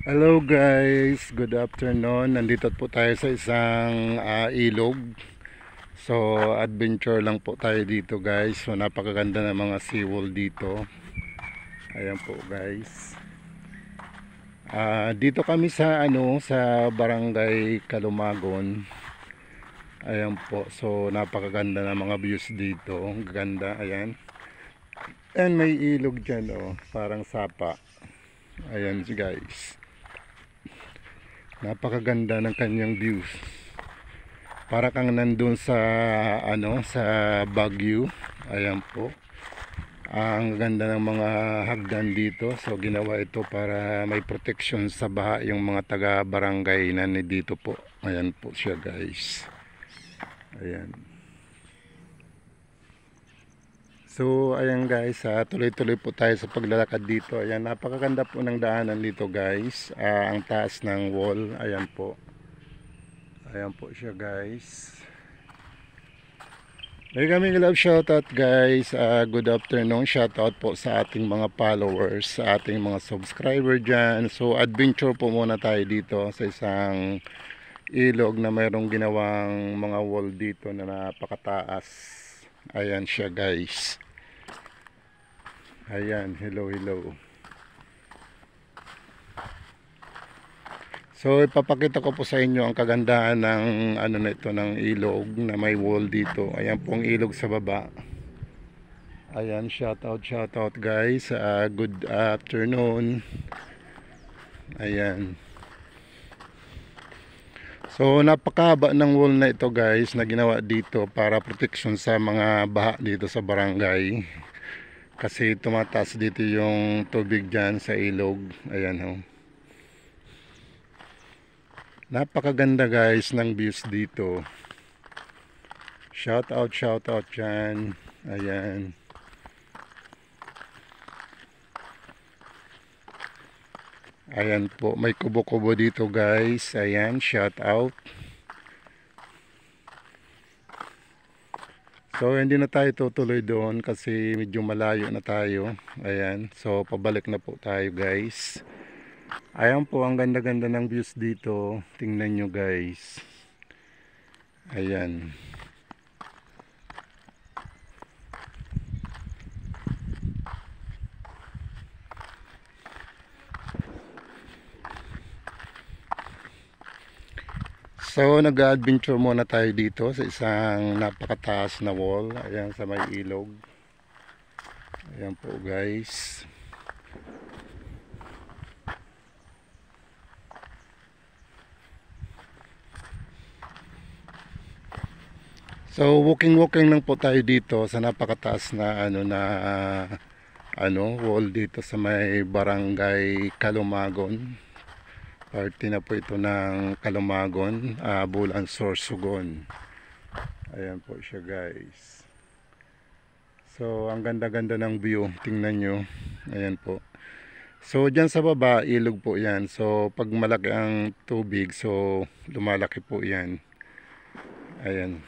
Hello guys, good afternoon. Nandito po tayo sa isang ilog. So adventure lang po tayo dito guys. So napakaganda ng mga seawall dito. Ayan po guys. Dito kami sa sa Barangay Kalumagon. Ayan po. So napakaganda ng mga views dito. Ang ganda, ayan. And may ilog diyan parang sapa. Ayan guys. Napakaganda ng kanyang views. Para kang nandun sa sa Baguio. Ayan po. Ang ganda ng mga hagdan dito. So ginawa ito para may protection sa baha yung mga taga barangay na dito po. Ayan po siya guys. Ayan. So ayan guys, tuloy-tuloy po tayo sa paglalakad dito. Ayan, napakaganda po ng daanan dito guys. Ang taas ng wall, ayan po. Ayan po siya guys. May kaming love shoutout guys. Good afternoon, shoutout po sa ating mga followers, sa ating mga subscriber dyan. So adventure po muna tayo dito sa isang ilog na mayroong ginawang mga wall dito na napakataas. Ayan siya guys. Ayan, hello. So ipapakita ko po sa inyo ang kagandahan ng na ito, ng ilog na may wall dito. Ayan pong ilog sa baba. Ayan, shoutout guys. Good afternoon. Ayan. So napakahaba ng wall na ito guys na ginawa dito para protection sa mga baha dito sa barangay. Kasi tumataas dito yung tubig dyan sa ilog. Ayan ho. Napakaganda guys ng views dito. Shoutout dyan. Ayan. Ayan po. May kubo-kubo dito guys. Ayan. Shoutout. So hindi na tayo tutuloy doon kasi medyo malayo na tayo. Ayan. So pabalik na po tayo guys. Ayan po, ang ganda-ganda ng views dito. Tingnan nyo guys. Ayan. So nag-adventure muna tayo dito sa isang napakataas na wall. Ayan, sa may ilog. Ayan po guys. So walking lang po tayo dito sa napakataas na wall dito sa may Barangay Kalumagon. Parte na po ito ng Kalumagon, Bulan, Sorsogon. Ayan po siya guys. So ang ganda-ganda ng view, tingnan nyo. Ayan po. So dyan sa baba, ilog po yan. So pag malaki ang tubig, so lumalaki po yan. Ayan.